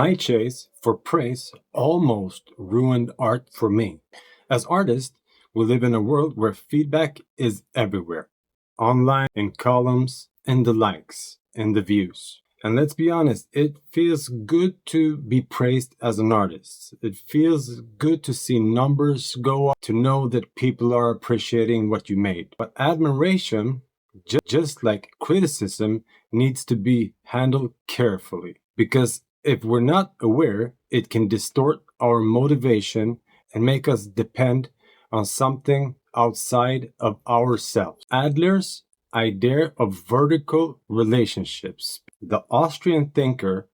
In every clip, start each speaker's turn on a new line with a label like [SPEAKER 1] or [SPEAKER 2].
[SPEAKER 1] My chase for praise almost ruined art for me. As artists, we live in a world where feedback is everywhere. Online, in columns, in the likes, in the views. And let's be honest, it feels good to be praised as an artist. It feels good to see numbers go up, to know that people are appreciating what you made. But admiration, just like criticism, needs to be handled carefully. Because if we're not aware, it can distort our motivation and make us depend on something outside of ourselves. Adler's idea of vertical relationships. The Austrian thinker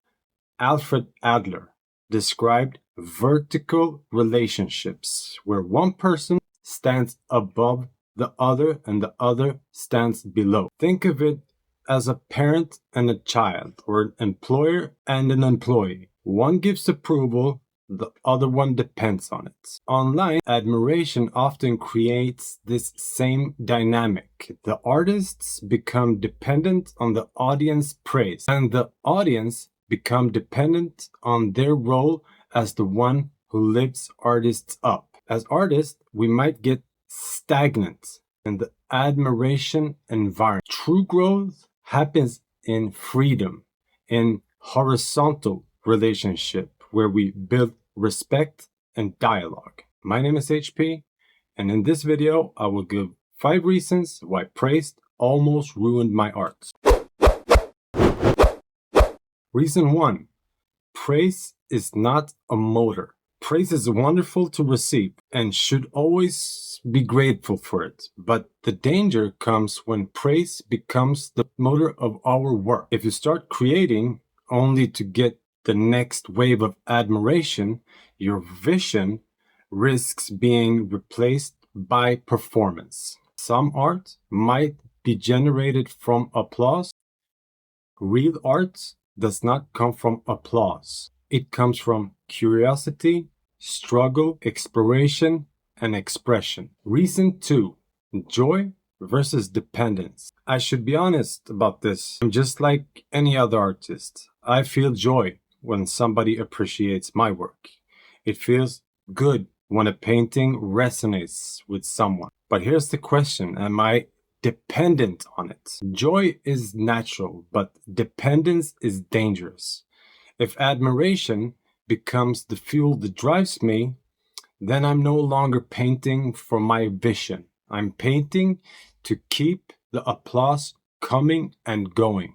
[SPEAKER 1] Alfred Adler described vertical relationships where one person stands above the other and the other stands below. Think of it as a parent and a child, or an employer and an employee. One gives approval, the other one depends on it. Online, admiration often creates this same dynamic. The artists become dependent on the audience praise, and the audience become dependent on their role as the one who lifts artists up. As artists, we might get stagnant in the admiration environment. True growth happens in freedom, in horizontal relationship, where we build respect and dialogue. My name is HP, and in this video, I will give 5 reasons why praise almost ruined my art. Reason 1. Praise is not a motor. Praise is wonderful to receive and should always be grateful for it. But the danger comes when praise becomes the motor of our work. If you start creating only to get the next wave of admiration, your vision risks being replaced by performance. Some art might be generated from applause. Real art does not come from applause. It comes from curiosity, struggle, exploration, and expression. Reason 2. Joy versus dependence. I should be honest about this. I'm just like any other artist. I feel joy when somebody appreciates my work. It feels good when a painting resonates with someone. But here's the question, am I dependent on it? Joy is natural, but dependence is dangerous. If admiration becomes the fuel that drives me, then I'm no longer painting for my vision. I'm painting to keep the applause coming and going.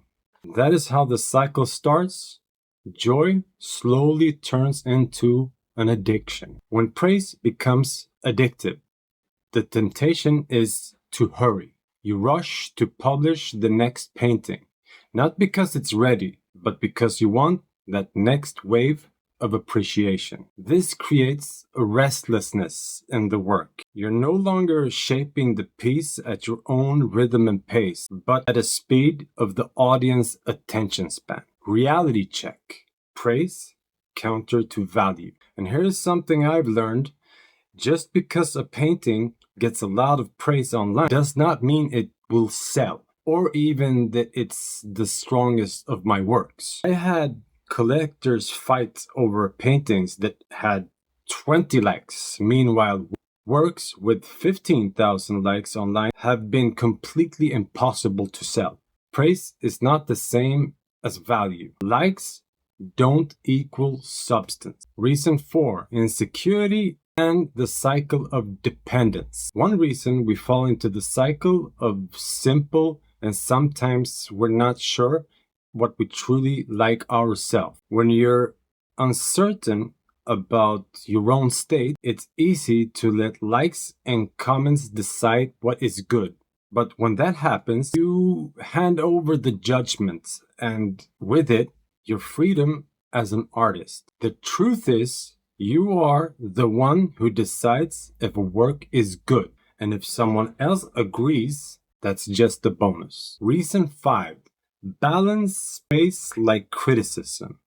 [SPEAKER 1] That is how the cycle starts. Joy slowly turns into an addiction. When praise becomes addictive, the temptation is to hurry. You rush to publish the next painting, not because it's ready, but because you want that next wave of appreciation. This creates a restlessness in the work. You're no longer shaping the piece at your own rhythm and pace, but at a speed of the audience attention span. Reality check. Praise counter to value. And here's something I've learned. Just because a painting gets a lot of praise online does not mean it will sell, or even that it's the strongest of my works. I had collectors fight over paintings that had 20 likes. Meanwhile, works with 15,000 likes online have been completely impossible to sell. Praise is not the same as value. Likes don't equal substance. Reason 4. Insecurity and the cycle of dependence. One reason we fall into the cycle of simple and sometimes we're not sure what we truly like ourselves. When you're uncertain about your own state, it's easy to let likes and comments decide what is good. But when that happens, you hand over the judgment and with it, your freedom as an artist. The truth is, you are the one who decides if a work is good. And if someone else agrees, that's just a bonus. Reason 5. Balance praise like criticism.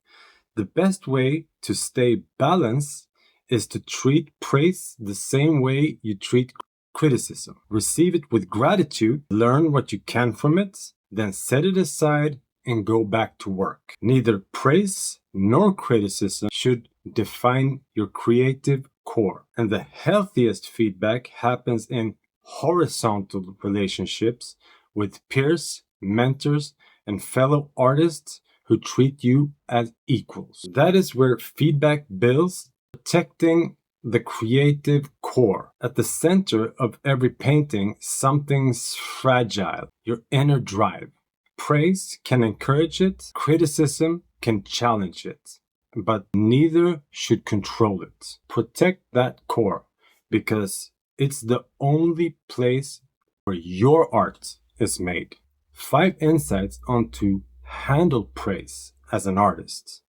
[SPEAKER 1] The best way to stay balanced is to treat praise the same way you treat criticism. Receive it with gratitude, learn what you can from it, then set it aside and go back to work. Neither praise nor criticism should define your creative core. And the healthiest feedback happens in horizontal relationships with peers, mentors, and fellow artists who treat you as equals. That is where feedback builds, protecting the creative core. At the center of every painting, something's fragile, your inner drive. Praise can encourage it, criticism can challenge it, but neither should control it. Protect that core because it's the only place where your art is made. 5 insights on to handle praise as an artist.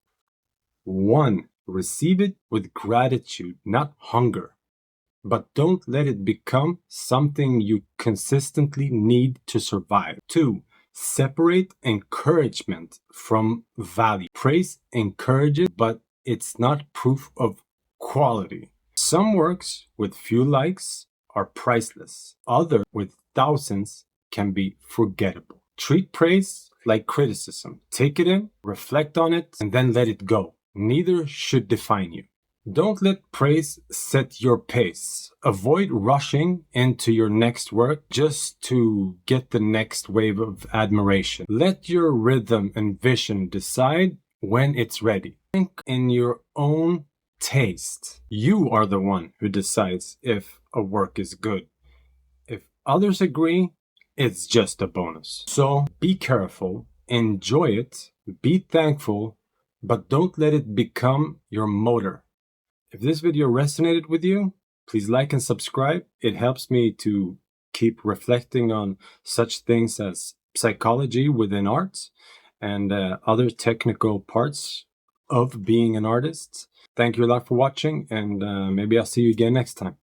[SPEAKER 1] 1. Receive it with gratitude, not hunger. But don't let it become something you consistently need to survive. 2. Separate encouragement from value. Praise encourages, but it's not proof of quality. Some works with few likes are priceless. Others with thousands can be forgettable. Treat praise like criticism. Take it in, reflect on it, and then let it go. Neither should define you. Don't let praise set your pace. Avoid rushing into your next work just to get the next wave of admiration. Let your rhythm and vision decide when it's ready. Think in your own taste. You are the one who decides if a work is good. If others agree, it's just a bonus. So be careful, enjoy it, be thankful, but don't let it become your motor. If this video resonated with you, please like and subscribe. It helps me to keep reflecting on such things as psychology within arts and other technical parts of being an artist. Thank you a lot for watching, and maybe I'll see you again next time.